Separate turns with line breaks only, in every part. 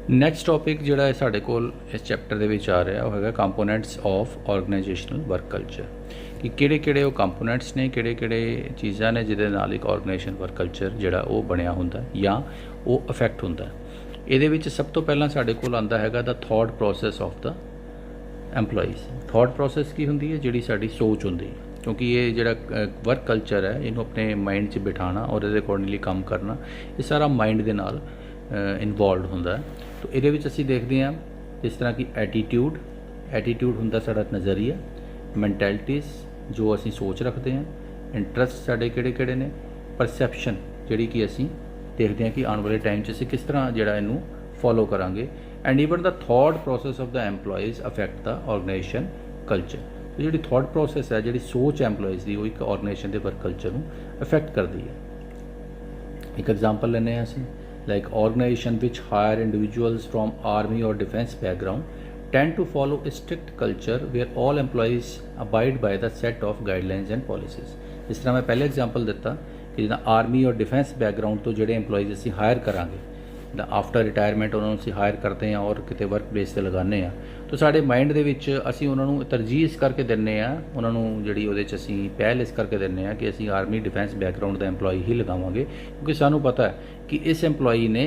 Next topic ਜਿਹੜਾ ਹੈ ਸਾਡੇ ਕੋਲ ਇਸ ਚੈਪਟਰ ਦੇ ਵਿੱਚ ਆ ਰਿਹਾ ਉਹ ਹੈਗਾ ਕੰਪੋਨੈਂਟਸ ਆਫ ਆਰਗੇਨਾਈਜੇਸ਼ਨਲ ਵਰਕ ਕਲਚਰ, ਕਿ ਕਿਹੜੇ ਉਹ ਕੰਪੋਨੈਂਟਸ ਨੇ, ਕਿਹੜੇ ਚੀਜ਼ਾਂ ਨੇ ਜਿਹਦੇ ਨਾਲ ਇੱਕ ਆਰਗੇਨਾਈਜੇਸ਼ਨ ਵਰਕ ਕਲਚਰ ਜਿਹੜਾ ਉਹ ਬਣਿਆ ਹੁੰਦਾ ਜਾਂ ਉਹ ਅਫੈਕਟ ਹੁੰਦਾ। ਇਹਦੇ ਵਿੱਚ ਸਭ ਤੋਂ ਪਹਿਲਾਂ ਸਾਡੇ ਕੋਲ ਆਉਂਦਾ ਹੈਗਾ the thought process of the employees. Thought process ਕੀ ਹੁੰਦੀ ਹੈ? ਜਿਹੜੀ ਸਾਡੀ ਸੋਚ ਹੁੰਦੀ ਹੈ, ਕਿਉਂਕਿ ਇਹ ਜਿਹੜਾ ਵਰਕ ਕਲਚਰ ਹੈ ਇਹਨੂੰ ਆਪਣੇ ਮਾਈਂਡ 'ਚ ਬਿਠਾਉਣਾ ਔਰ ਇਹਦੇ ਅਕੋਰਡਿੰਗਲੀ ਕੰਮ ਕਰਨਾ, ਇਹ ਸਾਰਾ ਮਾਈਂਡ ਦੇ ਨਾਲ ਇਨਵੋਲਵਡ ਹੁੰਦਾ ਹੈ। तो ये असी देखते हैं जिस तरह की एटीट्यूड होंगे साड़ा नज़रिया, मैंटैलिटीज़ जो असी सोच रखते हैं, इंटरस्ट साढ़े किहड़े ने, परसैप्शन जी कि असी देखते हैं कि आने वाले टाइम असी किस तरह जोड़ा इनू फॉलो करांगे, and even the thought process of the employees affect the organization culture. तो जी थॉट प्रोसैस है, जी सोच एम्पलॉयज़ की वो एक ऑर्गेनाइजेशन के वर्क कल्चर को अफैक्ट करती है। एक एग्जाम्पल लेने असी like organization which hire individuals from army or defense background tend to follow a strict culture where all employees abide by the set of guidelines and policies। जिस तरह मैं पहले एग्जांपल दिता कि जिदा आर्मी और डिफेंस बैकग्राउंड तो जोड़े एम्पलॉयज़ असी हायर करांगे, आफ्टर रिटायरमेंट उन्होंने असी हायर करते हैं और किते वर्क प्लेस से लगाने हैं, तो साढ़े माइंड दे विच असी उन्होंने तरजीह इस करके दिंदे आ, उन्होंने जिहड़ी उहदे च असी पहल इस करके दिंदे आ कि असी आर्मी डिफेंस बैकग्राउंड का एम्पलॉय ही लगावांगे, क्योंकि सानू पता है कि इस एम्पलॉय ने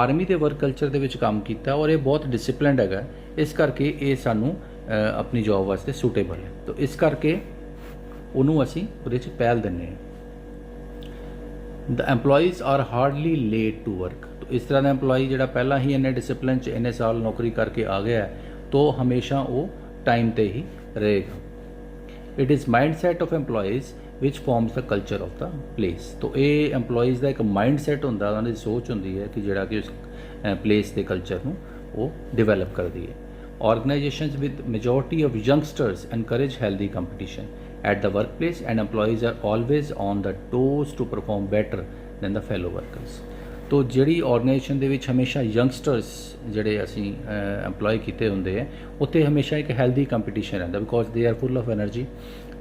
आर्मी के वर्क कल्चर दे विच काम किया और ये बहुत डिसिपलिनड हैगा, इस करके ये सानू अपनी जॉब वास्ते सूटेबल है, तो इस करके उन्होंने असी उहदे च पहल दिंदे आ। The employees are hardly late to work. तो इस तरह का एम्पलॉय जो पहला ही इन्ने डिसिपलिन च इन्ने साल नौकरी करके आ गया है तो हमेशा वो टाइम पर ही रहेगा। It is mind set of employees which forms the culture of the place. तो ये एम्पलॉयज़ का एक माइंड सैट होंदा, उन्होंने सोच होंदी है कि जोड़ा कि उस प्लेस के कल्चर को वो डिवेलप करती है। Organisations with majority of youngsters encourage healthy competition at the workplace and employees are always on the toes to perform better than the fellow workers। तो जिहड़ी ऑर्गेनाइजेशन दे विच हमेशा यंगस्टर्स जिहड़े असी एम्पलॉय कीते हुंदे है उत्थे हमेशा एक हैल्दी कंपीटीशन रहिंदा, because they are full of energy,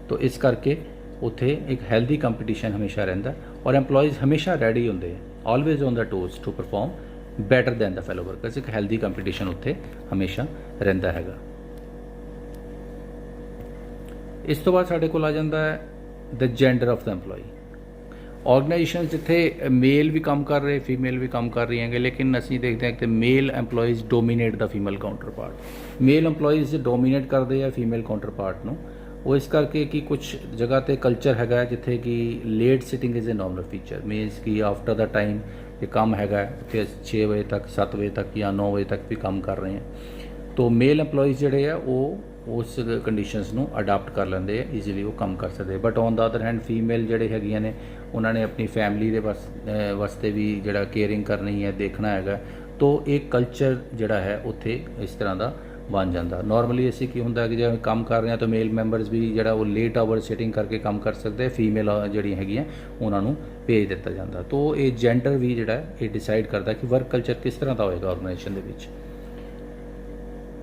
तो इस करके उत्थे एक हैल्दी कंपीटीशन हमेशा रहिंदा और एम्पलॉयज़ हमेशा रेडी हुंदे है, always on the toes to perform better than the fellow workers. एक हैल्दी कंपीटीशन उत्थे हमेशा रहिंदा हैगा। इस तो बाद साढ़े को आ जाता है the gender of the employee. Organization जिथे मेल भी काम कर रहे, फीमेल भी काम कर रही हैं, लेकिन असी देखते हैं कि male employees dominate the female counterpart. Male employees dominate करते हैं फीमेल काउंटर पार्ट ਨੂੰ, वो इस करके कि कुछ जगह ते कल्चर हैगा जिथे कि late sitting is a normal feature, means कि आफ्टर द टाइम ये काम हैगा उत्थे 6 बजे तक 7 बजे तक या 9 बजे तक भी काम कर रहे हैं। तो मेल एम्पलॉयज़ जिहड़े आ वो उस कंडीशनस नू अडाप्ट कर लेंदे है, ईजीली वो काम कर सकते। But on the other hand female जिहड़े हैगियां ने उन्होंने अपनी फैमिली के वास्ते भी जिहड़ा केयरिंग करनी है, देखना हैगा, तो एक कल्चर जिहड़ा है उत्थे इस तरह का बन जाता। नॉर्मली असी की हुंदा कि जब काम कर रहे हैं तो मेल मैंबरस भी जिहड़ा वो लेट आवर सिटिंग करके काम कर सकते हैं, फीमेल जिहड़ी हैगियां उन्होंने भेज दिता जाता। तो ये जेंडर भी जिहड़ा ये डिसाइड करता कि वर्क कल्चर किस तरह का होएगा ऑर्गेनाइजेशन दे विच।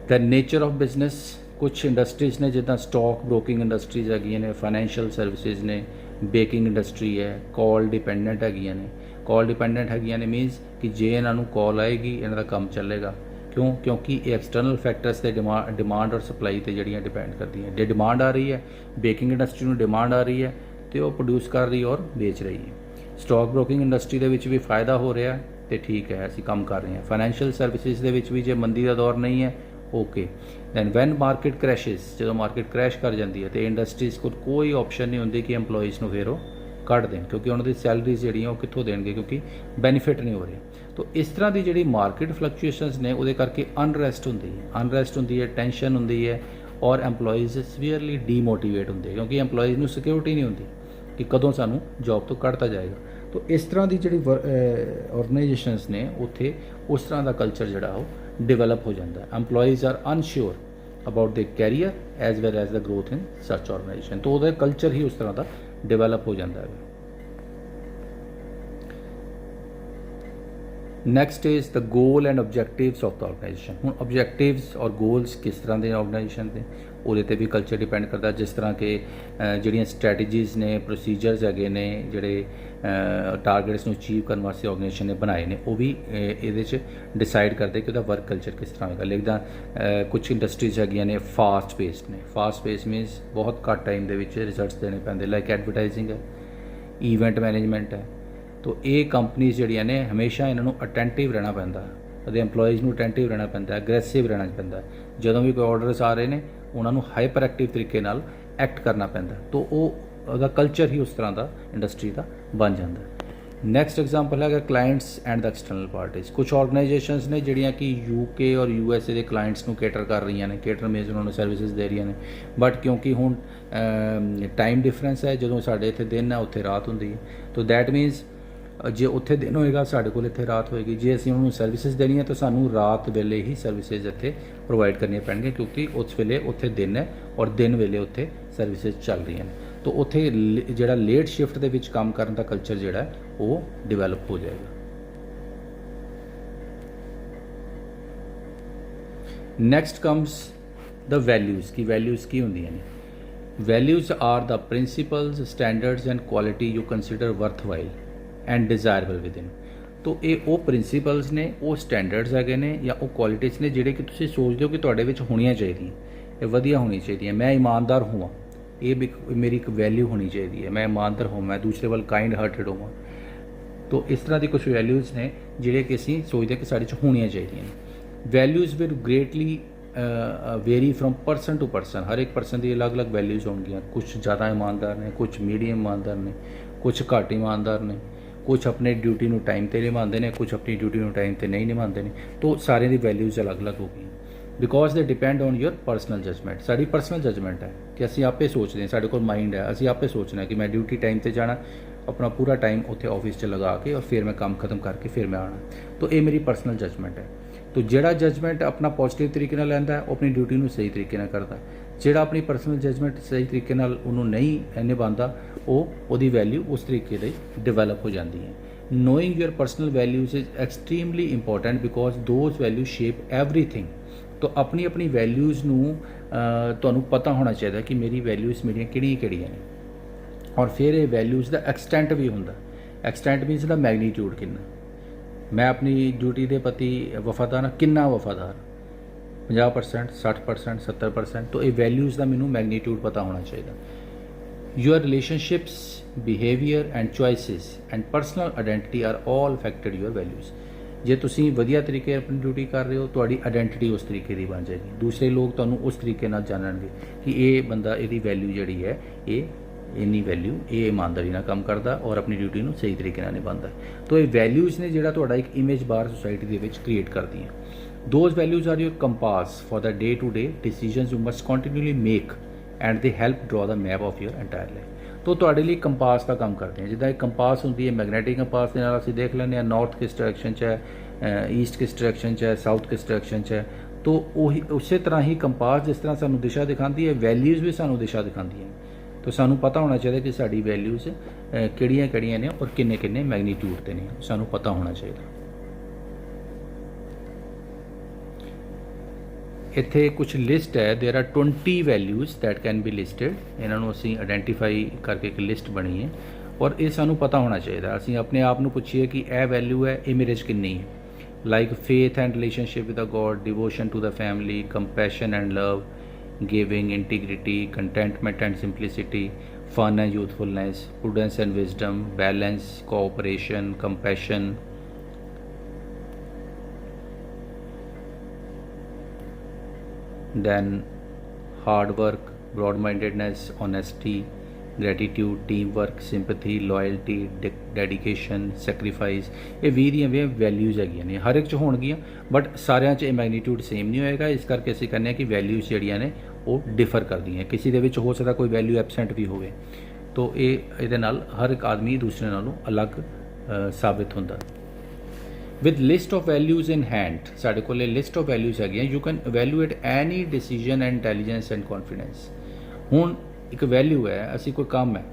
द नेचर ऑफ बिजनेस, कुछ इंडस्ट्रीज़ ने जिदा स्टॉक ब्रोकिंग इंडस्ट्रीज़ हैगियां ने, फाइनैंशियल सर्विसेज ने, बेकिंग इंडस्ट्री है, कॉल डिपेंडेंट हैगियां ने। कॉल डिपेंडेंट हैगियां ने मीनस कि जे इन्हों कॉल आएगी इन्हों का काम चलेगा, क्यों? क्योंकि ये एक्सटर्नल फैक्टर्स से डिमांड और सप्लाई से जड़ियाँ डिपेंड करती हैं। जो डिमांड आ रही है, बेकिंग इंडस्ट्री में डिमांड आ रही है तो वो प्रोड्यूस कर रही है और बेच रही है। स्टॉक ब्रोकिंग इंडस्ट्री के भी फ़ायदा हो रहा है तो ठीक है, असी काम कर रहे हैं। फाइनैंशियल सर्विसेज के भी जो मंदी का दौर नहीं है, ओके। दैन वैन मार्केट क्रैशिज, जो मार्केट क्रैश कर जाती है तो इंडस्ट्रीज़ को कोई ऑप्शन नहीं होंगी कि एम्पलॉयज़ को फिर वो कट दें, क्योंकि उन्होंने सैलरीज जी कितों देंगे, क्योंकि बेनीफिट नहीं हो रहे। तो इस तरह की जी मार्केट फ्लक्चुएशनस ने वो करके अनरैस्ट होंगी है, टेंशन होंगी है और एम्पलॉयज़ सीवियरली डीमोटीवेट होंगे, क्योंकि एम्पलॉयज़ को सिक्योरिटी नहीं होंगी कि कदों सानू जॉब तो कढ़ता जाएगा। तो इस तरह की जी ऑर्गेनाइजेशनस ने उत्थे उस तरह का कल्चर जोड़ा वो डिवेलप हो जाता है। Employees are unsure about the career as well as the growth in such organization. तो वो कल्चर ही उस तरह का डिवेलप हो जाता है। Next is the goal and objectives of the organization. ਹੁਣ ਆਬਜੈਕਟਿਵਸ ਔਰ ਗੋਲਸ ਕਿਸ ਤਰ੍ਹਾਂ ਦੇ ਆਰਗੇਨਾਈਜੇਸ਼ਨ ਦੇ, ਉਹਦੇ ਤੇ ਵੀ ਕਲਚਰ ਡਿਪੈਂਡ ਕਰਦਾ। ਜਿਸ ਤਰ੍ਹਾਂ ਕਿ ਜਿਹੜੀਆਂ ਸਟ੍ਰੈਟਜੀਜ਼ ਨੇ, ਪ੍ਰੋਸੀਜਰਸ ਹੈਗੇ ਨੇ, ਜਿਹੜੇ ਟਾਰਗੇਟਸ ਨੂੰ ਅਚੀਵ ਕਰਨ ਵਾਸਤੇ ਆਰਗੇਨਾਈਜੇਸ਼ਨ ਨੇ ਬਣਾਏ ਨੇ, ਉਹ ਵੀ ਇਹਦੇ 'ਚ ਡਿਸਾਈਡ ਕਰਦੇ ਕਿ ਉਹਦਾ ਵਰਕ ਕਲਚਰ ਕਿਸ ਤਰ੍ਹਾਂ ਹੋਏਗਾ। ਲਿਖਦਾ ਕੁਛ ਇੰਡਸਟਰੀਜ਼ ਹੈਗੀਆਂ ਨੇ ਫਾਸਟ ਪੇਸਡ ਨੇ। ਫਾਸਟ ਪੇਸ ਮੀਨਸ ਬਹੁਤ ਘੱਟ ਟਾਈਮ ਦੇ ਵਿੱਚ ਰਿਜ਼ਲਟਸ ਦੇਣੇ ਪੈਂਦੇ, ਲਾਈਕ ਐਡਵਰਟਾਈਜ਼ਿੰਗ ਹੈ, ਈਵੈਂਟ ਮੈਨੇਜਮੈਂਟ ਹੈ। ਤੋ ਇਹ ਕੰਪਨੀਜ਼ ਜਿਹੜੀਆਂ ਨੇ ਹਮੇਸ਼ਾ ਇਹਨਾਂ ਨੂੰ ਅਟੈਂਟਿਵ ਰਹਿਣਾ ਪੈਂਦਾ, ਉਹਦੇ EMPLOYEES ਨੂੰ ਅਟੈਂਟਿਵ ਰਹਿਣਾ ਪੈਂਦਾ, ਅਗਰੈਸਿਵ ਰਹਿਣਾ ਪੈਂਦਾ। ਜਦੋਂ ਵੀ ਕੋਈ ਆਰਡਰਸ ਆ ਰਹੇ ਨੇ ਉਹਨਾਂ ਨੂੰ ਹਾਈਪਰ ਐਕਟਿਵ ਤਰੀਕੇ ਨਾਲ ਐਕਟ ਕਰਨਾ ਪੈਂਦਾ। ਤੋ ਉਹਦਾ ਕਲਚਰ ਹੀ ਉਸ ਤਰ੍ਹਾਂ ਦਾ ਇੰਡਸਟਰੀ ਦਾ ਬਣ ਜਾਂਦਾ। ਨੈਕਸਟ ਐਗਜ਼ਾਮਪਲ ਹੈਗਾ clients and the external parties. ਕੁਛ ਆਰਗੇਨਾਈਜੇਸ਼ਨਸ ਨੇ ਜਿਹੜੀਆਂ ਕਿ UK ਔਰ USA ਦੇ ਕਲਾਇੰਟਸ ਨੂੰ ਕੇਟਰ ਕਰ ਰਹੀਆਂ ਨੇ, ਕੇਟਰ ਮੀਨਸ ਉਹਨਾਂ ਨੂੰ ਸਰਵਿਸਿਜ਼ ਦੇ ਰਹੀਆਂ ਨੇ। ਬਟ ਕਿਉਂਕਿ ਹੁਣ ਟਾਈਮ ਡਿਫਰੈਂਸ ਹੈ, ਜਦੋਂ ਸਾਡੇ ਇੱਥੇ ਦਿਨ ਹੈ ਉੱਥੇ ਰਾਤ ਹੁੰਦੀ ਹੈ। ਤੋ ਦੈਟ ਮੀਨਸ ਜੇ ਉੱਥੇ ਦਿਨ ਹੋਏਗਾ ਸਾਡੇ ਕੋਲ ਇੱਥੇ ਰਾਤ ਹੋਏਗੀ। ਜੇ ਅਸੀਂ ਉਹਨਾਂ ਨੂੰ ਸਰਵਿਸਿਜ਼ ਦੇਣੀ ਹੈ ਤਾਂ ਸਾਨੂੰ ਰਾਤ ਵੇਲੇ ਹੀ ਸਰਵਿਸਿਜ਼ ਇੱਥੇ ਪ੍ਰੋਵਾਈਡ ਕਰਨੀਆਂ ਪੈਣਗੀਆਂ, ਕਿਉਂਕਿ ਉਸ ਵੇਲੇ ਉੱਥੇ ਦਿਨ ਹੈ ਔਰ ਦਿਨ ਵੇਲੇ ਉੱਥੇ ਸਰਵਿਸਿਜ਼ ਚੱਲ ਰਹੀਆਂ ਨੇ। ਤਾਂ ਉੱਥੇ ਜਿਹੜਾ ਲੇਟ ਸ਼ਿਫਟ ਦੇ ਵਿੱਚ ਕੰਮ ਕਰਨ ਦਾ ਕਲਚਰ ਜਿਹੜਾ ਉਹ ਡਿਵੈਲਪ ਹੋ ਜਾਏਗਾ। Next comes the values. ਕਿ ਵੈਲਿਊਜ਼ ਕੀ ਹੁੰਦੀਆਂ ਨੇ? Values are the principles, standards and quality you consider worthwhile and desirable within. ਤੋ ਇਹ ਉਹ ਪ੍ਰਿੰਸੀਪਲਸ ਨੇ, ਉਹ ਸਟੈਂਡਰਡਸ ਹੈਗੇ ਨੇ ਜਾਂ ਉਹ ਕੁਆਲਿਟੀਜ਼ ਨੇ ਜਿਹੜੇ ਕਿ ਤੁਸੀਂ ਸੋਚਦੇ ਹੋ ਕਿ ਤੁਹਾਡੇ ਵਿੱਚ ਹੋਣੀਆਂ ਚਾਹੀਦੀਆਂ, ਇਹ ਵਧੀਆ ਹੋਣੀ ਚਾਹੀਦੀਆਂ। ਮੈਂ ਇਮਾਨਦਾਰ ਹੋਵਾਂ, ਇਹ ਵੀ ਮੇਰੀ ਇੱਕ ਵੈਲਿਊ ਹੋਣੀ ਚਾਹੀਦੀ ਹੈ। ਮੈਂ ਇਮਾਨਦਾਰ ਹੋਵਾਂ, ਮੈਂ ਦੂਸਰੇ ਵੱਲ ਕਾਈਂਡ ਹਾਰਟਡ ਹੋਵਾਂ। ਤੋ ਇਸ ਤਰ੍ਹਾਂ ਦੀ ਕੁਝ ਵੈਲਿਊਜ਼ ਨੇ ਜਿਹੜੇ ਕਿ ਅਸੀਂ ਸੋਚਦੇ ਕਿ ਸਾਡੇ 'ਚ ਹੋਣੀਆਂ ਚਾਹੀਦੀਆਂ ਨੇ। Values will greatly vary from person to person. ਹਰ ਇੱਕ ਪਰਸਨ ਦੀ ਅਲੱਗ-ਅਲੱਗ ਵੈਲਿਊਜ਼ ਹੋਣਗੀਆਂ। ਕੁਝ ਜ਼ਿਆਦਾ ਇਮਾਨਦਾਰ ਨੇ, ਕੁਝ ਮੀਡੀਅਮ ਇਮਾਨਦਾਰ ਨੇ, ਕੁਝ ਘੱਟ ਇਮਾਨਦਾਰ ਨੇ, ਕੁਝ ਆਪਣੀ ਡਿਊਟੀ ਨੂੰ ਟਾਈਮ 'ਤੇ ਨਿਭਾਉਂਦੇ ਨੇ, ਕੁਝ ਆਪਣੀ ਡਿਊਟੀ ਨੂੰ ਟਾਈਮ 'ਤੇ ਨਹੀਂ ਨਿਭਾਉਂਦੇ ਨੇ। ਤੋ ਸਾਰਿਆਂ ਦੀ ਵੈਲਿਊਜ਼ ਅਲੱਗ-ਅਲੱਗ ਹੋ ਗਈਆਂ, because they depend on your personal judgement. ਸਾਡੀ ਪਰਸਨਲ ਜਜਮੈਂਟ ਹੈ ਕਿ ਅਸੀਂ ਆਪੇ ਸੋਚਦੇ ਹਾਂ, ਸਾਡੇ ਕੋਲ ਮਾਈਂਡ ਹੈ, ਅਸੀਂ ਆਪੇ ਸੋਚਣਾ ਕਿ ਮੈਂ ਡਿਊਟੀ ਟਾਈਮ 'ਤੇ ਜਾਣਾ, ਆਪਣਾ ਪੂਰਾ ਟਾਈਮ ਉੱਥੇ ਆਫਿਸ 'ਚ ਲਗਾ ਕੇ ਔਰ ਫਿਰ ਮੈਂ ਕੰਮ ਖਤਮ ਕਰਕੇ ਫਿਰ ਮੈਂ ਆਉਣਾ। ਤੋ ਇਹ ਮੇਰੀ ਪਰਸਨਲ ਜਜਮੈਂਟ ਹੈ। ਤੋ ਜਿਹੜਾ ਜਜਮੈਂਟ ਆਪਣਾ ਪੋਜ਼ਿਟਿਵ ਤਰੀਕੇ ਨਾਲ ਲੈਂਦਾ ਉਹ ਆਪਣੀ ਡਿਊਟੀ ਨੂੰ ਸਹੀ ਤਰੀਕੇ ਨਾਲ ਕਰਦਾ। ਜਿਹੜਾ ਆਪਣੀ ਪਰਸਨਲ ਜਜਮੈਂਟ ਸਹੀ ਤਰੀਕੇ ਨਾਲ ਉਹਨੂੰ ਨਹੀਂ ਨਿਭਾਉਂਦਾ, ਉਹਦੀ ਵੈਲਿਊ ਉਸ ਤਰੀਕੇ ਦੀ ਡਿਵੈਲਪ ਹੋ ਜਾਂਦੀ ਹੈ। Knowing your personal values is extremely important because those value shape everything. ਤੋ ਆਪਣੀ ਆਪਣੀ ਵੈਲਿਊਜ਼ ਨੂੰ ਤੁਹਾਨੂੰ ਪਤਾ ਹੋਣਾ ਚਾਹੀਦਾ ਕਿ ਮੇਰੀ ਵੈਲਿਊਜ਼ ਮੇਰੀਆਂ ਕਿਹੜੀਆਂ ਨੇ। ਔਰ ਫਿਰ ਇਹ ਵੈਲਿਊਜ਼ ਦਾ ਐਕਸਟੈਂਟ ਵੀ ਹੁੰਦਾ। ਐਕਸਟੈਂਟ ਮੀਨਸ ਦਾ ਮੈਗਨੀਟਿਊਡ ਕਿੰਨਾ। ਮੈਂ ਆਪਣੀ ਡਿਊਟੀ ਦੇ ਪ੍ਰਤੀ ਵਫਾਦਾਰ ਹਾਂ, ਕਿੰਨਾ ਵਫਾਦਾਰ, 50%, 60%, 70%। ਤੋ ਇਹ ਵੈਲਿਊਜ਼ ਦਾ ਮੈਨੂੰ ਮੈਗਨੀਟਿਊਡ ਪਤਾ ਹੋਣਾ ਚਾਹੀਦਾ। Your relationships, behaviour and choices and personal identity are all affected your values. ਜੇ ਤੁਸੀਂ ਵਧੀਆ ਤਰੀਕੇ ਆਪਣੀ ਡਿਊਟੀ ਕਰ ਰਹੇ ਹੋ, ਤੁਹਾਡੀ ਆਇਡੈਂਟੀਟੀ ਉਸ ਤਰੀਕੇ ਦੀ ਬਣ ਜਾਏਗੀ। ਦੂਸਰੇ ਲੋਕ ਤੁਹਾਨੂੰ ਉਸ ਤਰੀਕੇ ਨਾਲ ਜਾਣਨਗੇ ਕਿ ਇਹ ਬੰਦਾ, ਇਹਦੀ ਵੈਲਿਊ ਜਿਹੜੀ ਹੈ ਇਹ ਇੰਨੀ ਵੈਲਿਊ, ਇਹ ਇਮਾਨਦਾਰੀ ਨਾਲ ਕੰਮ ਕਰਦਾ ਔਰ ਆਪਣੀ ਡਿਊਟੀ ਨੂੰ ਸਹੀ ਤਰੀਕੇ ਨਾਲ ਨਿਭਾਉਂਦਾ। ਤੋ ਇਹ ਵੈਲਿਊਜ਼ ਨੇ ਜਿਹੜਾ ਤੁਹਾਡਾ ਇੱਕ ਇਮੇਜ ਬਾਰ ਸੋਸਾਇਟੀ ਦੇ ਵਿੱਚ ਕ੍ਰੀਏਟ ਕਰਦੀਆਂ। Those values are your compass for the day to day decisions you must continually make and they help draw the map of your entire life. ਤੋ ਤੁਹਾਡੇ ਲਈ ਕੰਪਾਸ ਦਾ ਕੰਮ ਕਰਦੇ ਆ। ਜਿੱਦਾਂ ਇੱਕ ਕੰਪਾਸ ਹੁੰਦੀ ਹੈ, ਮੈਗਨੈਟਿਕ ਕੰਪਾਸ ਦੇ ਨਾਲ ਅਸੀਂ ਦੇਖ ਲੈਂਦੇ ਹਾਂ ਨਾਰਥ ਕਿਸ ਡਾਇਰੈਕਸ਼ਨ 'ਚ ਹੈ, ਈਸਟ ਕਿਸ ਡਾਇਰੈਕਸ਼ਨ 'ਚ ਹੈ, ਸਾਊਥ ਕਿਸ ਡਾਇਰੈਕਸ਼ਨ 'ਚ ਹੈ। ਤੋ ਉਹੀ ਉਸੇ ਤਰ੍ਹਾਂ ਹੀ ਕੰਪਾਸ ਜਿਸ ਤਰ੍ਹਾਂ ਸਾਨੂੰ ਦਿਸ਼ਾ ਦਿਖਾਉਂਦੀ ਹੈ, ਵੈਲਿਊਜ਼ ਵੀ ਸਾਨੂੰ ਦਿਸ਼ਾ ਦਿਖਾਉਂਦੀਆਂ। ਤੋ ਸਾਨੂੰ ਪਤਾ ਹੋਣਾ ਚਾਹੀਦਾ ਕਿ ਸਾਡੀ ਵੈਲਿਊਜ਼ ਕਿਹੜੀਆਂ ਨੇ ਔਰ ਕਿੰਨੇ ਮੈਗਨੀਟਿਊਡ 'ਤੇ ਨੇ, ਸਾਨੂੰ ਪਤਾ ਹੋਣਾ ਚਾਹੀਦਾ। ਇੱਥੇ ਕੁਝ ਲਿਸਟ ਹੈ, ਦੇਰ R 20 values that can be listed. ਇਹਨਾਂ ਨੂੰ ਅਸੀਂ ਆਇਡੈਂਟੀਫਾਈ ਕਰਕੇ ਇੱਕ ਲਿਸਟ ਬਣੀ ਹੈ ਔਰ ਇਹ ਸਾਨੂੰ ਪਤਾ ਹੋਣਾ ਚਾਹੀਦਾ। ਅਸੀਂ ਆਪਣੇ ਆਪ ਨੂੰ ਪੁੱਛੀਏ ਕਿ ਇਹ ਵੈਲਿਊ ਹੈ, ਇਹ ਮੇਰੇ 'ਚ ਕਿੰਨੀ ਹੈ। Like faith and relationship with the god, devotion to the family, compassion and love, giving, integrity, contentment and simplicity, fun and youthfulness, prudence and wisdom, balance, cooperation, compassion, then hard work, broad-mindedness, honesty, gratitude, teamwork, sympathy, loyalty, dedication, sacrifice। ਇਹ 20 ਦੀਆਂ values ਹੈਗੀਆਂ ਨੇ, ਹਰ ਇੱਕ 'ਚ ਹੋਣਗੀਆਂ but ਸਾਰਿਆਂ 'ਚ ਇਹ ਮੈਗਨੀਟਿਊਡ ਸੇਮ ਨਹੀਂ ਹੋਏਗਾ। ਇਸ ਕਰਕੇ ਅਸੀਂ ਕਹਿੰਦੇ ਹਾਂ ਕਿ ਵੈਲਿਊਜ਼ ਜਿਹੜੀਆਂ ਨੇ ਉਹ ਡਿਫਰ ਕਰਦੀਆਂ। ਕਿਸੇ ਦੇ ਵਿੱਚ ਹੋ ਸਕਦਾ ਕੋਈ ਵੈਲਿਊ ਐਬਸੈਂਟ ਵੀ ਹੋਵੇ। ਤੋ ਇਹਦੇ ਨਾਲ ਹਰ ਇੱਕ ਆਦਮੀ ਦੂਸਰੇ ਨਾਲੋਂ ਅਲੱਗ ਸਾਬਿਤ ਹੁੰਦਾ। With list of values in hand, ਸਾਡੇ ਕੋਲ ਇਹ ਲਿਸਟ ਆਫ ਵੈਲਿਊਜ਼ ਹੈਗੀਆਂ। You can evaluate any decision and intelligence and confidence. ਹੁਣ ਇੱਕ ਵੈਲਿਊ ਹੈ, ਅਸੀਂ ਕੋਈ ਕੰਮ ਹੈ,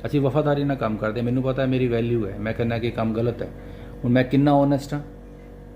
ਅਸੀਂ ਵਫਾਦਾਰੀ ਨਾਲ ਕੰਮ ਕਰਦੇ, ਮੈਨੂੰ ਪਤਾ ਹੈ ਮੇਰੀ ਵੈਲਿਊ ਹੈ, ਮੈਂ ਕਹਿੰਦਾ ਕਿ ਕੰਮ ਗਲਤ ਹੈ। ਹੁਣ ਮੈਂ ਕਿੰਨਾ ਓਨੈਸਟ ਹਾਂ,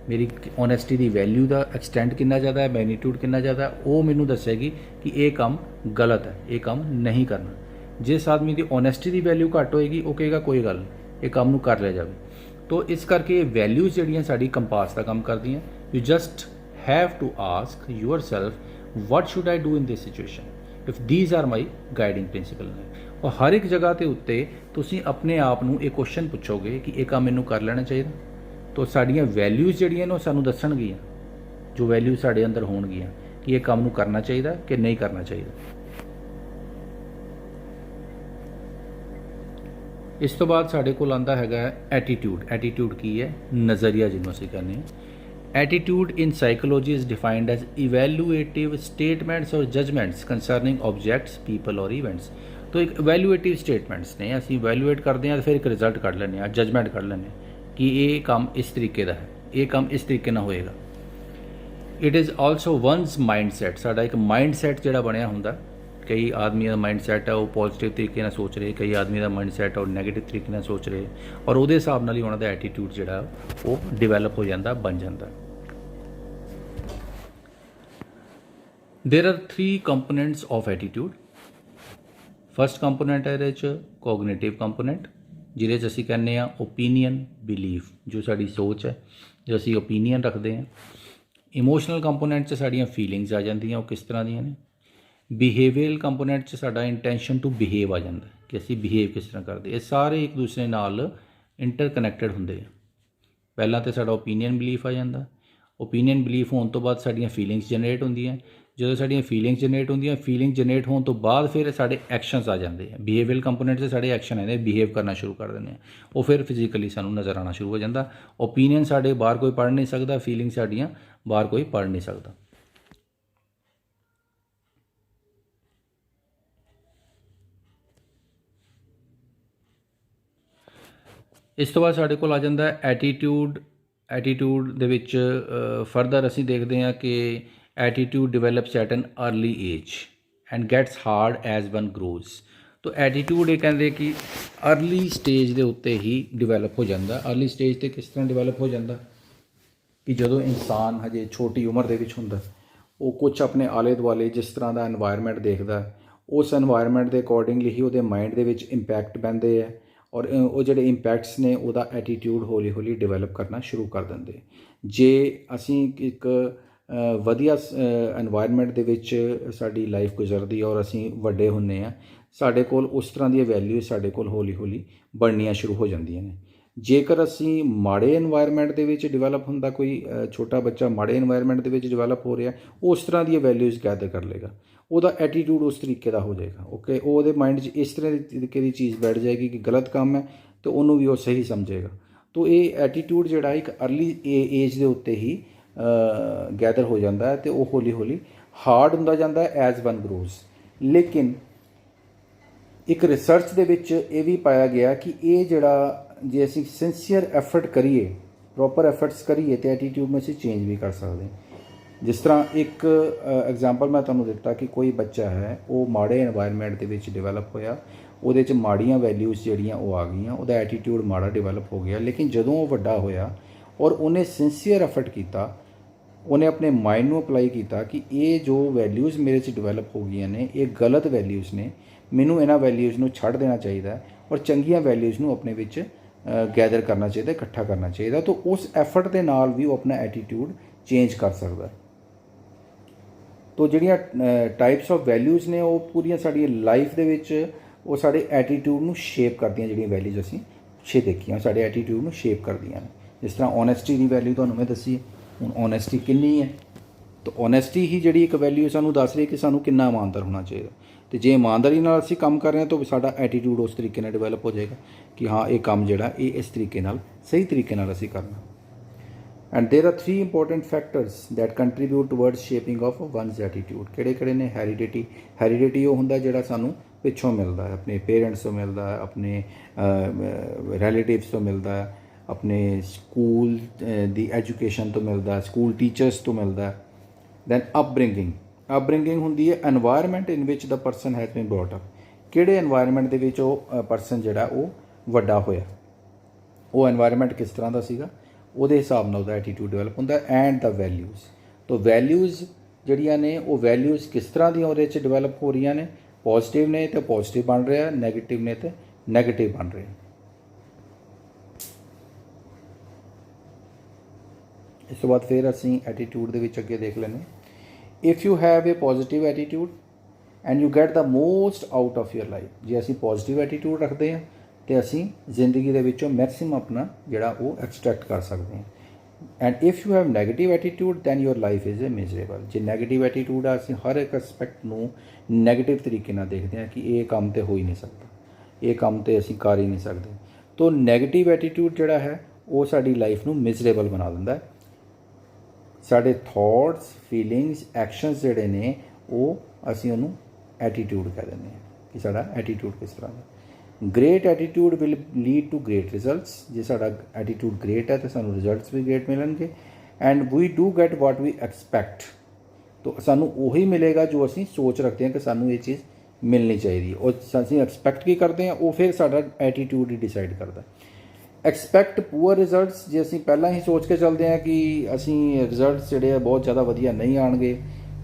मेरी ऑनेस्टी की वैल्यू का एक्सटेंट कितना ज़्यादा है, मैग्नीट्यूड कितना ज़्यादा है, वो मैनू दसेगी कि ये काम गलत है, ये काम नहीं करना। जिस आदमी की ऑनेस्टी की वैल्यू घट होएगी वो कहेगा कोई गल नहीं, ये काम नू कर लिया जाए। तो इस करके वैल्यूज़ जिहड़ियां साडी कंपास का काम करदियां। You just have to ask yourself what should I do in this situation if these are my guiding principle ने। और हर एक जगह के उत्ते तुसीं अपने आप नू एक क्वेश्चन पुछोगे कि ये काम मैनू कर लेना चाहिए। तो साड़ियाँ वैल्यूज़ जिहड़ियां ने सानू दसणगियां, जो वैल्यूज़ साडे अंदर होणगियां कि ये काम नू करना चाहिए कि नहीं करना चाहिए। इस तो बाद साडे कोल आंदा हैगा एटीट्यूड। एटीट्यूड की है? नज़रिया जिन्हों असीं कहने हैं। Attitude in psychology is defined as evaluative statements और जजमेंट्स कंसरनिंग ऑब्जैक्ट्स, पीपल और इवेंट्स। तो एक इवैल्यूएटिव स्टेटमेंट्स ने, असीं इवैल्यूएट करते हैं तो फिर एक रिजल्ट कढ लैंदे आ, जजमेंट कढ लैंदे कि ये काम इस तरीके का है, ये काम इस तरीके नाल होएगा। It is also वनस mindset. साडा एक माइंडसैट जिहड़ा बनया हुंदा, कई आदमी का माइंडसैट है वो पॉजिटिव तरीके नाल सोच रहे, कई आदमी का माइंडसैट है वो नैगेटिव तरीके नाल सोच रहे, और उहदे हिसाब नाल ही उन्हां दा एटीट्यूड जिहड़ा वो डिवैलप हो जाता, बन जाता। There are 3 components of attitude. First component है इहदे च कोगनीटिव कंपोनेंट, जिहदे च असीं कहने आ ओपीनियन, बिलीफ, जो साडी सोच है, जो असीं ओपीनियन रखते हैं। इमोशनल कंपोनेंट च साड़ियाँ फीलिंग्स आ जांदियां, वो किस तरह दियां ने। बिहेवियरल कंपोनेंट च साडा इंटेंशन टू बिहेव आ जाता कि असीं बिहेव किस तरह करते। ये सारे एक दूसरे नाल इंटरकनैक्टड होंदे हैं। पहला तो साडा ओपीनियन बिलीफ आ जाता। ओपीनियन बिलीफ होने तो बाद साड़ियाँ फीलिंग्स जनरेट होंदियां। जो साड़ियाँ फीलिंग्स जनरेट होंदियां, फीलिंग जनरेट होने तो बाद फिर साढ़े एक्शनस आ जाते हैं। बिहेवियरल कंपोनेंट से साढ़े एक्शन आते, बिहेव करना शुरू कर देंगे, वो फिर फिजिकली सानू नज़र आना शुरू हो जाता। ओपीनियन साढ़े बाहर कोई पढ़ नहीं सकता, फीलिंग साड़ियाँ बाहर कोई पढ़ नहीं सकता। इस तो बाद साढ़े कोल आ जाता है एटीट्यूड। एटीट्यूड दे विच फरदर असीं देखते हैं कि attitude develops at an early age and gets hard as one grows. तो एटीट्यूड ये कहते कि अर्ली स्टेज के उत्ते ही डिवेलप हो जाता। अर्ली स्टेज ते किस तरह डिवेलप हो जाता कि जो इंसान हजे छोटी उम्र दे विच हुंदा, वो कुछ अपने आले दुआले जिस तरह का एनवायरनमेंट देखता, उस एनवायरनमेंट के अकॉर्डिंगली ही वो माइंड के इंपैक्ट पैंदे है, और वो जोड़े इंपैक्ट्स ने वह एटीट्यूड हौली हौली डिवेलप करना शुरू कर देंगे। जे असी एक वधिया एनवायरनमेंट दे विच साडी लाइफ गुजरदी और असी वड्डे हुंदे आ, साडे कोल उस तरह दी वैल्यूज साडे कोल हौली हौली बननियां शुरू हो जांदियां ने। जेकर असी माड़े एनवायरनमेंट दे विच डिवेलप हुंदा, कोई छोटा बच्चा माड़े एनवायरनमेंट दे विच डिवेलप हो रहा, उस तरह दी वैल्यूज गैदर कर लेगा, ਉਹਦਾ एटीट्यूड उस तरीके का हो जाएगा। ओके, ਉਹਦੇ माइंड 'ਚ इस तरह तरीके की चीज़ बैठ जाएगी कि गलत काम है तो ਉਹਨੂੰ भी वो सही समझेगा। तो ये एटीट्यूड ਜਿਹੜਾ एक अर्ली एज के उत्ते ही गैदर हो जाता है, तो वो हौली हौली हार्ड होंदा जाता है एज वन ग्रोज। लेकिन एक रिसर्च के विच ये भी पाया गया कि ये जड़ा जे असी सिंसीयर एफर्ट करिए, प्रॉपर एफर्ट्स करिए, तो एटीट्यूड में असी चेंज भी कर सकते हैं। जिस तरह एक एग्जाम्पल मैं तुहानूं दिता कि कोई बच्चा है वो माड़े एनवायरनमेंट के विच डिवेलप होया, ਉਹਦੇ 'ਚ माड़ियाँ वैल्यूज़ ਜਿਹੜੀਆਂ ਉਹ आ गई, ਉਹਦਾ एटीट्यूड माड़ा डिवेलप हो गया। लेकिन ਜਦੋਂ ਉਹ ਵੱਡਾ ਹੋਇਆ और उन्हें सिंसीयर एफर्ट किया, उन्हें अपने माइंड ਨੂੰ ਅਪਲਾਈ ਕੀਤਾ कि ये जो वैल्यूज़ मेरे 'ਚ डिवेलप हो गई ने ये गलत वैल्यूज़ ने, मैनू इन्हां वैल्यूज़ ਨੂੰ ਛੱਡ देना चाहिए और चंगियां वैल्यूज़ ਨੂੰ अपने विच गैदर करना चाहिए, इकट्ठा करना चाहिए। तो उस एफर्ट के नाल भी वो अपना एटीट्यूड चेंज कर सकता। तो ਜਿਹੜੀਆਂ टाइप्स ऑफ वैल्यूज़ ने वो पूरियां साडी लाइफ ਦੇ ਵਿੱਚ ਉਹ ਸਾਡੇ एटीट्यूड ਨੂੰ शेप करदियां। ਜਿਹੜੀਆਂ वैल्यूज़ ਅਸੀਂ ਪਿੱਛੇ ਦੇਖੀਆਂ ਸਾਡੇ एटीट्यूड ਨੂੰ शेप करदियां ਨੇ। जिस तरह ऑनेस्टी की वैल्यू ਤੁਹਾਨੂੰ मैं दसी, ਹੁਣ ऑनेस्टी किन्नी है, तो ऑनेस्टी ही ਜਿਹੜੀ एक वैल्यू सानू दस रही कि सानू कितना ईमानदार होना चाहिए। तो जे ईमानदारी नाल ਅਸੀਂ काम कर रहे हैं तो साडा एटीट्यूड उस तरीके नाल डिवेलप हो जाएगा कि हाँ ये काम ਜਿਹੜਾ ये इस तरीके नाल सही तरीके नाल ਅਸੀਂ करना। And there are 3 important factors that contribute towards shaping of one's attitude. किहड़े ने? हैरीडिटी। हैरीडिटी वो हुंदा जिहड़ा सानू पिछों मिलता है, अपने पेरेंट्स तो मिलता है, अपने रिलेटिव्स तो मिलता है, अपने स्कूल दी एजुकेशन तो मिलता है, स्कूल टीचर्स तो मिलता है। Then upbringing. अपब्रिंगिंग हुंदी है environment in which the person has been brought up. किहड़े एनवायरनमेंट दे विच वो परसन जिहड़ा वो वड्डा होया, वो एनवायरनमेंट किस तरह का सीगा, ਉਹਦੇ ਹਿਸਾਬ ਨਾਲ ਉਹਦਾ ਐਟੀਟਿਊਡ ਡਿਵੈਲਪ ਹੁੰਦਾ। ਐਂਡ ਦਾ ਵੈਲਿਊਜ਼, तो ਵੈਲਿਊਜ਼ ਜਿਹੜੀਆਂ ਨੇ ਉਹ ਵੈਲਿਊਜ਼ ਕਿਸ ਤਰ੍ਹਾਂ ਦੀਆਂ ਉਹਦੇ 'ਚ ਡਿਵੈਲਪ ਹੋ ਰਹੀਆਂ ਨੇ, ਪੋਜ਼ਿਟਿਵ ਨੇ ਤਾਂ ਪੋਜ਼ਿਟਿਵ ਬਣ ਰਿਹਾ, ਨੈਗੇਟਿਵ ਨੇ ਤਾਂ ਨੈਗੇਟਿਵ ਬਣ ਰਿਹਾ। ਇਸ ਤੋਂ ਬਾਅਦ ਫਿਰ ਅਸੀਂ ਐਟੀਟਿਊਡ ਦੇ ਵਿੱਚ ਅੱਗੇ ਦੇਖ ਲੈਂਦੇ। If you have A positive attitude and you get the most out of your life, ਜੇ ਅਸੀਂ ਪੋਜ਼ਿਟਿਵ ਐਟੀਟਿਊਡ ਰੱਖਦੇ ਹਾਂ ਤੇ ਅਸੀਂ ਜ਼ਿੰਦਗੀ ਦੇ ਵਿੱਚੋਂ ਮੈਕਸਿਮਮ ਆਪਣਾ ਜਿਹੜਾ ਉਹ ਐਕਸਟ੍ਰੈਕਟ ਕਰ ਸਕਦੇ ਹਾਂ। And if you have negative attitude then your life is a miserable. ਜੇ ਨੈਗੇਟਿਵ ਐਟੀਟਿਊਡ ਆ, ਅਸੀਂ ਹਰ ਇੱਕ ਐਸਪੈਕਟ ਨੂੰ ਨੈਗੇਟਿਵ ਤਰੀਕੇ ਨਾਲ ਦੇਖਦੇ ਹਾਂ ਕਿ ਇਹ ਕੰਮ ਤੇ ਹੋ ਹੀ ਨਹੀਂ ਸਕਦਾ, ਇਹ ਕੰਮ ਤੇ ਅਸੀਂ ਕਰ ਹੀ ਨਹੀਂ ਸਕਦੇ। ਤੋ ਨੈਗੇਟਿਵ ਐਟੀਟਿਊਡ ਜਿਹੜਾ ਹੈ ਉਹ ਸਾਡੀ ਲਾਈਫ ਨੂੰ ਮਿਜ਼ਰੇਬਲ ਬਣਾ ਦਿੰਦਾ। ਸਾਡੇ ਥੋਟਸ, ਫੀਲਿੰਗਸ, ਐਕਸ਼ਨਸ ਜਿਹੜੇ ਨੇ ਉਹ ਅਸੀਂ ਉਹਨੂੰ ਐਟੀਟਿਊਡ ਕਹਿ ਦਿੰਦੇ ਹਾਂ ਕਿ ਸਾਡਾ ਐਟੀਟਿਊਡ ਕਿਸ ਤਰ੍ਹਾਂ ਦਾ। Great attitude will lead to great results. ਜੇ ਸਾਡਾ ਐਟੀਟਿਊਡ ਗ੍ਰੇਟ ਹੈ ਤਾਂ ਸਾਨੂੰ ਰਿਜ਼ਲਟਸ ਵੀ ਗ੍ਰੇਟ ਮਿਲਣਗੇ। And we do get what we expect, ਤਾਂ ਸਾਨੂੰ ਉਹੀ ਮਿਲੇਗਾ ਜੋ ਅਸੀਂ ਸੋਚ ਰੱਖਦੇ ਹਾਂ ਕਿ ਸਾਨੂੰ ਇਹ ਚੀਜ਼ ਮਿਲਣੀ ਚਾਹੀਦੀ ਹੈ। ਉਹ ਅਸੀਂ ਐਕਸਪੈਕਟ ਕੀ ਕਰਦੇ ਹਾਂ ਉਹ ਫਿਰ ਸਾਡਾ ਐਟੀਟਿਊਡ ਹੀ ਡਿਸਾਈਡ ਕਰਦਾ। ਐਕਸਪੈਕਟ ਪੂਅਰ ਰਿਜ਼ਲਟਸ, ਜੇ ਅਸੀਂ ਪਹਿਲਾਂ ਹੀ ਸੋਚ ਕੇ ਚੱਲਦੇ ਹਾਂ ਕਿ ਅਸੀਂ ਰਿਜ਼ਲਟਸ ਜਿਹੜੇ ਆ ਬਹੁਤ ਜ਼ਿਆਦਾ ਵਧੀਆ ਨਹੀਂ ਆਉਣਗੇ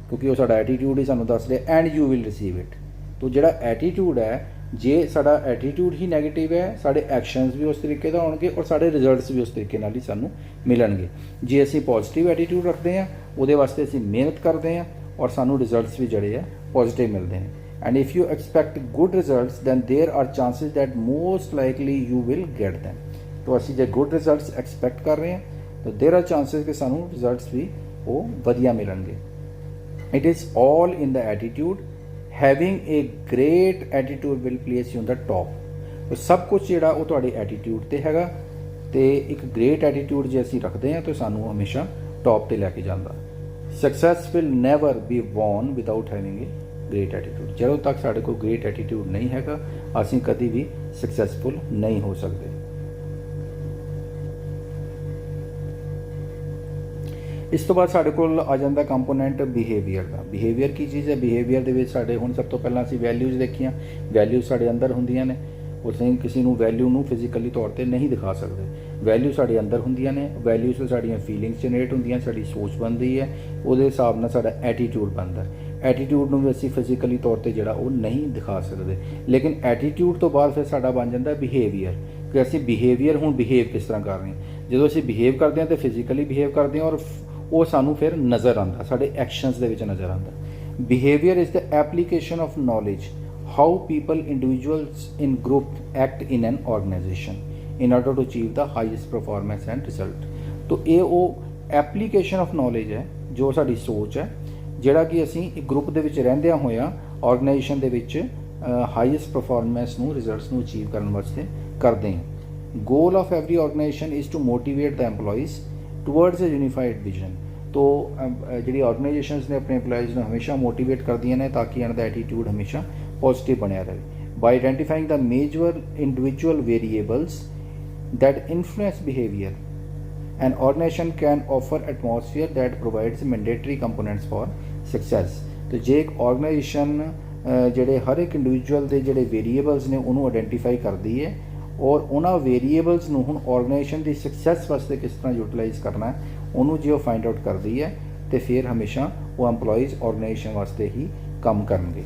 ਕਿਉਂਕਿ ਉਹ ਸਾਡਾ ਐਟੀਟਿਊਡ ਹੀ ਸਾਨੂੰ ਦੱਸ ਰਿਹਾ, and you will receive it. ਤਾਂ ਜਿਹੜਾ ਐਟੀਟਿਊਡ ਹੈ, ਜੇ ਸਾਡਾ ਐਟੀਟਿਊਡ ਹੀ ਨੈਗੇਟਿਵ ਹੈ, ਸਾਡੇ ਐਕਸ਼ਨਸ ਵੀ ਉਸ ਤਰੀਕੇ ਦਾ ਹੋਣਗੇ ਔਰ ਸਾਡੇ ਰਿਜ਼ਲਟਸ ਵੀ ਉਸ ਤਰੀਕੇ ਨਾਲ ਹੀ ਸਾਨੂੰ ਮਿਲਣਗੇ। ਜੇ ਅਸੀਂ ਪੋਜ਼ਿਟਿਵ ਐਟੀਟਿਊਡ ਰੱਖਦੇ ਹਾਂ ਉਹਦੇ ਵਾਸਤੇ ਅਸੀਂ ਮਿਹਨਤ ਕਰਦੇ ਹਾਂ ਔਰ ਸਾਨੂੰ ਰਿਜ਼ਲਟਸ ਵੀ ਜਿਹੜੇ ਆ ਪੋਜ਼ਿਟਿਵ ਮਿਲਦੇ ਨੇ। And if you expect good results then there are chances that most likely you will get them. तो ਅਸੀਂ ਜੇ ਗੁੱਡ ਰਿਜ਼ਲਟਸ ਐਕਸਪੈਕਟ ਕਰ ਰਹੇ ਹਾਂ ਤਾਂ ਦੇਅਰ ਆਰ ਚਾਂਸਿਸ ਕਿ ਸਾਨੂੰ ਰਿਜ਼ਲਟਸ ਵੀ ਉਹ ਵਧੀਆ ਮਿਲਣਗੇ। It is all in the attitude. Having A grade attitude will place you on the top. ਸਭ ਕੁਝ ਜਿਹੜਾ ਉਹ ਤੁਹਾਡੇ ਐਟੀਟਿਊਡ 'ਤੇ ਹੈਗਾ ਅਤੇ ਇੱਕ ਗ੍ਰੇਟ ਐਟੀਟਿਊਡ ਜੇ ਅਸੀਂ ਰੱਖਦੇ ਹਾਂ ਤਾਂ ਸਾਨੂੰ ਹਮੇਸ਼ਾ ਟੌਪ 'ਤੇ ਲੈ ਕੇ ਜਾਂਦਾ। Success will never B won without having A grade attitude. ਜਦੋਂ ਤੱਕ ਸਾਡੇ ਕੋਲ ਗ੍ਰੇਟ ਐਟੀਟਿਊਡ ਨਹੀਂ ਹੈਗਾ ਅਸੀਂ ਕਦੀ ਵੀ ਸਕਸੈਸਫੁਲ ਨਹੀਂ ਹੋ ਸਕਦੇ। ਇਸ ਤੋਂ ਬਾਅਦ ਸਾਡੇ ਕੋਲ ਆ ਜਾਂਦਾ ਕੰਪੋਨੈਂਟ ਬਿਹੇਵੀਅਰ ਦਾ। ਬਿਹੇਵੀਅਰ ਕੀ ਚੀਜ਼ ਹੈ? ਬਿਹੇਵੀਅਰ ਦੇ ਵਿੱਚ ਸਾਡੇ ਹੁਣ ਸਭ ਤੋਂ ਪਹਿਲਾਂ ਅਸੀਂ ਵੈਲਿਊਜ਼ ਦੇਖੀਆਂ। ਵੈਲਿਊਜ਼ ਸਾਡੇ ਅੰਦਰ ਹੁੰਦੀਆਂ ਨੇ, ਅਸੀਂ ਕਿਸੇ ਨੂੰ ਵੈਲਿਊ ਨੂੰ ਫਿਜ਼ੀਕਲੀ ਤੌਰ 'ਤੇ ਨਹੀਂ ਦਿਖਾ ਸਕਦੇ। ਵੈਲਿਊ ਸਾਡੇ ਅੰਦਰ ਹੁੰਦੀਆਂ ਨੇ, ਵੈਲਿਊਜ਼ ਤੋਂ ਸਾਡੀਆਂ ਫੀਲਿੰਗਸ ਜਨਰੇਟ ਹੁੰਦੀਆਂ, ਸਾਡੀ ਸੋਚ ਬਣਦੀ ਹੈ, ਉਹਦੇ ਹਿਸਾਬ ਨਾਲ ਸਾਡਾ ਐਟੀਟਿਊਡ ਬਣਦਾ। ਐਟੀਟਿਊਡ ਨੂੰ ਵੀ ਅਸੀਂ ਫਿਜ਼ੀਕਲੀ ਤੌਰ 'ਤੇ ਜਿਹੜਾ ਉਹ ਨਹੀਂ ਦਿਖਾ ਸਕਦੇ, ਲੇਕਿਨ ਐਟੀਟਿਊਡ ਤੋਂ ਬਾਅਦ ਫਿਰ ਸਾਡਾ ਬਣ ਜਾਂਦਾ ਬਿਹੇਵੀਅਰ ਕਿ ਅਸੀਂ ਬਿਹੇਵੀਅਰ ਹੁਣ ਬਿਹੇਵ ਕਿਸ ਤਰ੍ਹਾਂ ਕਰ ਰਹੇ ਹਾਂ। ਜਦੋਂ ਅਸੀਂ ਬਿਹੇਵ ਕਰਦੇ ਹਾਂ ਤਾਂ ਫਿਜ਼ੀਕਲੀ ਬਿਹੇਵ ਕਰਦੇ ਹਾਂ ਔਰ ਉਹ ਸਾਨੂੰ ਫਿਰ ਨਜ਼ਰ ਆਉਂਦਾ, ਸਾਡੇ ਐਕਸ਼ਨਸ ਦੇ ਵਿੱਚ ਨਜ਼ਰ ਆਉਂਦਾ। Behaviour is the application of knowledge, how people individuals in group act in an organization in order to achieve the highest performance and result. ਤਾਂ ਇਹ ਉਹ ਐਪਲੀਕੇਸ਼ਨ ਆਫ ਨੌਲੇਜ ਹੈ ਜੋ ਸਾਡੀ ਸੋਚ ਹੈ, ਜਿਹੜਾ ਕਿ ਅਸੀਂ ਇੱਕ ਗਰੁੱਪ ਦੇ ਵਿੱਚ ਰਹਿੰਦਿਆਂ ਹੋਇਆਂ ਆਰਗੇਨਾਈਜੇਸ਼ਨ ਦੇ ਵਿੱਚ ਹਾਈਐਸਟ ਪਰਫਾਰਮੈਂਸ ਨੂੰ, ਰਿਜ਼ਲਟਸ ਨੂੰ ਅਚੀਵ ਕਰਨ ਵਾਸਤੇ ਕਰਦੇ ਹਾਂ। Goal of every organization is to motivate the employees towards a unified vision. तो ਜਿਹੜੀ ਆਰਗੇਨਾਈਜੇਸ਼ਨਸ ਨੇ ਆਪਣੇ ਐਮਪਲੋਈਜ਼ ਨੂੰ ਹਮੇਸ਼ਾ ਮੋਟੀਵੇਟ ਕਰਦੀਆਂ ਨੇ ਤਾਂ ਕਿ ਇਹਨਾਂ ਦਾ ਐਟੀਟਿਊਡ ਹਮੇਸ਼ਾ ਪੋਜ਼ਿਟਿਵ ਬਣਿਆ ਰਹੇ। By identifying the major individual variables that influence behavior, an organization can offer atmosphere that provides mandatory components for success। तो जे एक ऑर्गेनाइजेशन ਜਿਹੜੇ ਹਰ ਇੱਕ ਇੰਡੀਵਿਜੂਅਲ ਦੇ ਜਿਹੜੇ ਵੇਰੀਏਬਲਸ ਨੇ ਉਹਨੂੰ ਆਇਡੈਂਟੀਫਾਈ ਕਰਦੀ ਹੈ ਔਰ ਉਹਨਾਂ ਵੇਰੀਏਬਲਸ ਨੂੰ ਹੁਣ ਆਰਗੇਨਾਈਜੇਸ਼ਨ ਦੀ ਸਕਸੈਸ ਵਾਸਤੇ ਕਿਸ ਤਰ੍ਹਾਂ ਯੂਟਿਲਾਈਜ਼ ਕਰਨਾ ਹੈ ਉਹਨੂੰ ਜੇ ਉਹ ਫਾਈਂਡ ਆਊਟ ਕਰਦੀ ਹੈ ਤੇ ਫਿਰ ਹਮੇਸ਼ਾ ਉਹ EMPLOYEES ਆਰਗੇਨਾਈਜੇਸ਼ਨ ਵਾਸਤੇ ਹੀ ਕੰਮ ਕਰਨਗੇ।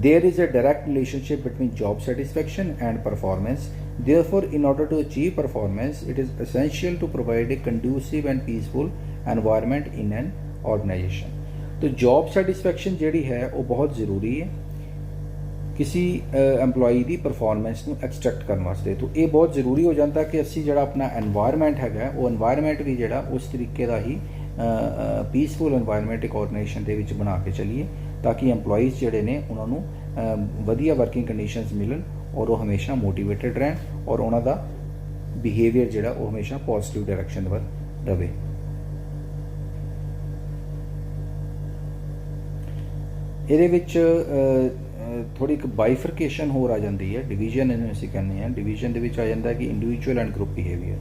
There is a direct relationship between job satisfaction and performance. Therefore, in order to achieve performance, it is essential to provide a conducive and peaceful environment in an organization. तो job satisfaction ਜਿਹੜੀ ਹੈ ਉਹ ਬਹੁਤ ਜ਼ਰੂਰੀ ਹੈ किसी employee ਦੀ performance ਨੂੰ extract ਕਰਨ ਵਾਸਤੇ। तो ਇਹ ਬਹੁਤ ਜ਼ਰੂਰੀ ਹੋ ਜਾਂਦਾ ਕਿ ਅਸੀਂ ਜਿਹੜਾ ਆਪਣਾ এনवायरमेंट ਹੈਗਾ ਉਹ এনवायरमेंट ਵੀ ਜਿਹੜਾ ਉਸ ਤਰੀਕੇ ਦਾ ਹੀ ਪੀਸਫੁਲ এনवायरमेंट ਇੱਕ ਆਰਗੇਨਾਈਜੇਸ਼ਨ ਦੇ ਵਿੱਚ ਬਣਾ ਕੇ ਚੱਲੀਏ ਤਾਂ ਕਿ EMPLOYEES ਜਿਹੜੇ ਨੇ ਉਹਨਾਂ ਨੂੰ ਵਧੀਆ ਵਰਕਿੰਗ ਕੰਡੀਸ਼ਨਸ ਮਿਲਣ ਔਰ ਉਹ ਹਮੇਸ਼ਾ ਮੋਟੀਵੇਟਡ ਰਹਿਣ ਔਰ ਉਹਨਾਂ ਦਾ ਬਿਹੇਵੀਅਰ ਜਿਹੜਾ ਉਹ ਹਮੇਸ਼ਾ ਪੋਜ਼ਿਟਿਵ ਡਾਇਰੈਕਸ਼ਨ ਵੱਲ ਰਵੇ। ਇਹਦੇ ਵਿੱਚ ਥੋੜੀ ਇੱਕ ਬਾਈਫਰਕੇਸ਼ਨ ਹੋਰ ਆ ਜਾਂਦੀ ਹੈ, ਡਿਵੀਜ਼ਨ ਇਹਨੂੰ ਅਸੀਂ ਕਹਿੰਦੇ ਹਾਂ। ਡਿਵੀਜ਼ਨ ਦੇ ਵਿੱਚ ਆ ਜਾਂਦਾ ਕਿ individual and group behaviour.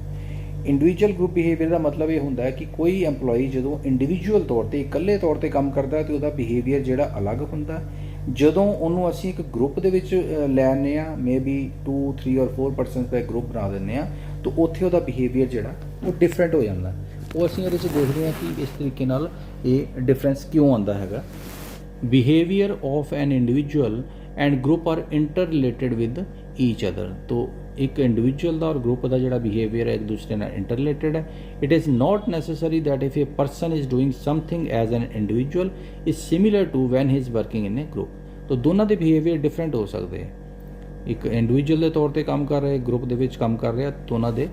Individual group behaviour ਦਾ ਮਤਲਬ ਇਹ ਹੁੰਦਾ ਹੈ ਕਿ ਕੋਈ EMPLOYEE ਜਦੋਂ ਇੰਡੀਵਿਜੂਅਲ ਤੌਰ 'ਤੇ ਇਕੱਲੇ ਤੌਰ 'ਤੇ ਕੰਮ ਕਰਦਾ ਤੇ ਉਹਦਾ ਬਿਹੇਵੀਅਰ ਜਿਹੜਾ ਅਲੱਗ ਹੁੰਦਾ। ਜਦੋਂ ਉਹਨੂੰ ਅਸੀਂ ਇੱਕ ਗਰੁੱਪ ਦੇ ਵਿੱਚ ਲੈ ਆਉਂਦੇ ਹਾਂ, ਮੇਬੀ 2, 3 ਔਰ 4 ਪਰਸਨਸ ਦਾ ਗਰੁੱਪ ਬਣਾ ਦਿੰਦੇ ਹਾਂ, तो ਉੱਥੇ ਉਹਦਾ ਬਿਹੇਵੀਅਰ ਜਿਹੜਾ ਉਹ ਡਿਫਰੈਂਟ ਹੋ ਜਾਂਦਾ। ਉਹ ਅਸੀਂ ਇਹਦੇ 'ਚ ਦੇਖਦੇ ਹਾਂ ਕਿ ਇਸ ਤਰੀਕੇ ਨਾਲ ਇਹ ਡਿਫਰੈਂਸ ਕਿਉਂ ਆਉਂਦਾ ਹੈਗਾ। Behaviour of an individual and group are inter related with each other. तो एक इंडिविजुअल ਦਾ ਔਰ ਗਰੁੱਪ ਦਾ ਜਿਹੜਾ ਬਿਹੇਵੀਅਰ ਹੈ ਇੱਕ ਦੂਸਰੇ ਨਾਲ ਇੰਟਰ ਰਿਲੇਟਡ ਹੈ। It is not necessary that if a person is doing something as an individual is similar to when he is working in a group. ਤਾਂ ਦੋਨਾਂ ਦੇ ਬਿਹੇਵੀਅਰ ਡਿਫਰੈਂਟ ਹੋ ਸਕਦੇ ਆ। ਇੱਕ ਇੰਡੀਵਿਜੂਅਲ ਦੇ ਤੌਰ ਤੇ ਕੰਮ ਕਰ ਰਿਹਾ, ਗਰੁੱਪ ਦੇ ਵਿੱਚ ਕੰਮ ਕਰ ਰਿਹਾ, ਦੋਨਾਂ ਦੇ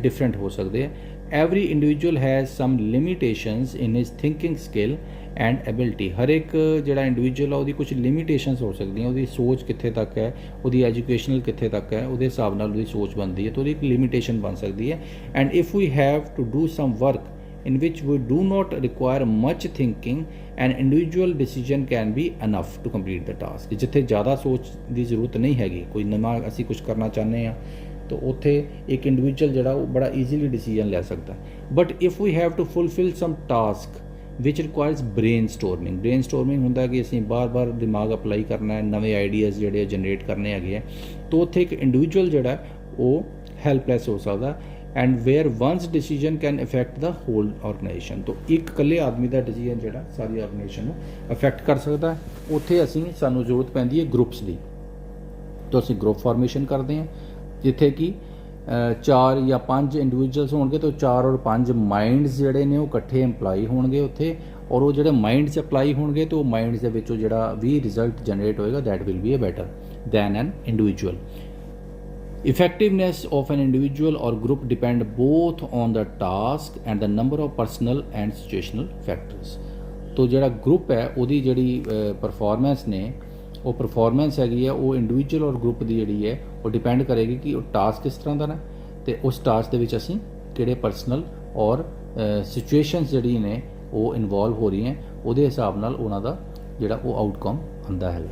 ਡਿਫਰੈਂਟ ਹੋ ਸਕਦੇ ਆ। Every individual has some limitations in his thinking skill and ability. ਹਰ ਇੱਕ ਜਿਹੜਾ ਇੰਡੀਵਿਜੂਅਲ ਆ ਉਹਦੀ ਕੁਝ ਲਿਮਿਟੇਸ਼ਨਸ ਹੋ ਸਕਦੀਆਂ। ਉਹਦੀ ਸੋਚ ਕਿੱਥੇ ਤੱਕ ਹੈ, ਉਹਦੀ ਐਜੂਕੇਸ਼ਨਲ ਕਿੱਥੇ ਤੱਕ ਹੈ, ਉਹਦੇ ਹਿਸਾਬ ਨਾਲ ਉਹਦੀ ਸੋਚ ਬਣਦੀ ਹੈ, ਤਾਂ ਉਹਦੀ ਇੱਕ ਲਿਮਿਟੇਸ਼ਨ ਬਣ ਸਕਦੀ ਹੈ। And if we have to do some work in which we do not require much thinking, an individual decision can be enough to complete the task। ਜਿੱਥੇ ਜ਼ਿਆਦਾ ਸੋਚ ਦੀ ਜ਼ਰੂਰਤ ਨਹੀਂ ਹੈਗੀ, ਕੋਈ ਨਵਾਂ ਅਸੀਂ ਕੁਝ ਕਰਨਾ ਚਾਹੁੰਦੇ ਹਾਂ ਤਾਂ ਉੱਥੇ ਇੱਕ ਇੰਡੀਵਿਜੂਅਲ ਜਿਹੜਾ ਉਹ ਬੜਾ ਈਜ਼ੀਲੀ ਡਿਸੀਜਨ ਲੈ ਸਕਦਾ। But if we have to fulfil some task which requires brainstorming ਹੁੰਦਾ ਕਿ ਅਸੀਂ ਬਾਰ-ਬਾਰ ਦਿਮਾਗ ਅਪਲਾਈ ਕਰਨਾ ਹੈ, ਨਵੇਂ ਆਈਡੀਆਜ਼ ਜਿਹੜੇ ਜਨਰੇਟ ਕਰਨੇ ਹੈਗੇ ਆ, ਤਾਂ ਉੱਥੇ ਇੱਕ ਇੰਡੀਵਿਜੂਅਲ ਜਿਹੜਾ ਉਹ ਹੈਲਪਲੈਸ ਹੋ ਸਕਦਾ। And where one's decision can affect the whole organization. ਤੋਂ ਇੱਕ ਇਕੱਲੇ ਆਦਮੀ ਦਾ ਡਿਸੀਜਨ ਜਿਹੜਾ ਸਾਰੀ ਆਰਗੇਨਾਈਜੇਸ਼ਨ ਨੂੰ ਅਫੈਕਟ ਕਰ ਸਕਦਾ। ਉੱਥੇ ਸਾਨੂੰ ਜ਼ਰੂਰਤ ਪੈਂਦੀ ਹੈ ਗਰੁੱਪਸ ਦੀ। ਤਾਂ ਅਸੀਂ ਗਰੁੱਪ ਫਾਰਮੇਸ਼ਨ ਕਰਦੇ ਹਾਂ ਜਿੱਥੇ ਕਿ 4 ਜਾਂ 5 ਇੰਡੀਵਿਜੂਅਲਸ ਹੋਣਗੇ ਤਾਂ 4 ਔਰ 5 ਮਾਈਂਡਸ ਜਿਹੜੇ ਨੇ ਉਹ ਇਕੱਠੇ ਇੰਪਲਾਈ ਹੋਣਗੇ ਉੱਥੇ, ਔਰ ਉਹ ਜਿਹੜੇ ਮਾਈਂਡਸ ਅਪਲਾਈ ਹੋਣਗੇ ਤਾਂ ਉਹ ਮਾਈਂਡਸ ਦੇ ਵਿੱਚੋਂ ਜਿਹੜਾ ਵੀ ਰਿਜ਼ਲਟ ਜਨਰੇਟ ਹੋਏਗਾ that will be better than an individual. Effectiveness of an individual or group depend both on the task and the number of personal and situational factors। तो ਜਿਹੜਾ group ਹੈ ਉਹਦੀ ਜਿਹੜੀ ਪਰਫਾਰਮੈਂਸ ਨੇ ਉਹ ਪਰਫਾਰਮੈਂਸ ਹੈਗੀ ਹੈ ਉਹ ਇੰਡੀਵਿਜੂਅਲ ਔਰ ਗਰੁੱਪ ਦੀ ਜਿਹੜੀ ਹੈ ਉਹ ਡਿਪੈਂਡ ਕਰੇਗੀ ਕਿ ਉਹ ਟਾਸਕ ਕਿਸ ਤਰ੍ਹਾਂ ਦਾ ਨਾ, ਅਤੇ ਉਸ ਟਾਸਕ ਦੇ ਵਿੱਚ ਅਸੀਂ ਕਿਹੜੇ ਪਰਸਨਲ ਔਰ ਸਿਚੁਏਸ਼ਨਸ ਜਿਹੜੀ ਨੇ ਉਹ ਇਨਵੋਲਵ ਹੋ ਰਹੀਆਂ, ਉਹਦੇ ਹਿਸਾਬ ਨਾਲ ਉਹਨਾਂ ਦਾ ਜਿਹੜਾ ਉਹ ਆਊਟਕਮ ਆਉਂਦਾ ਹੈ।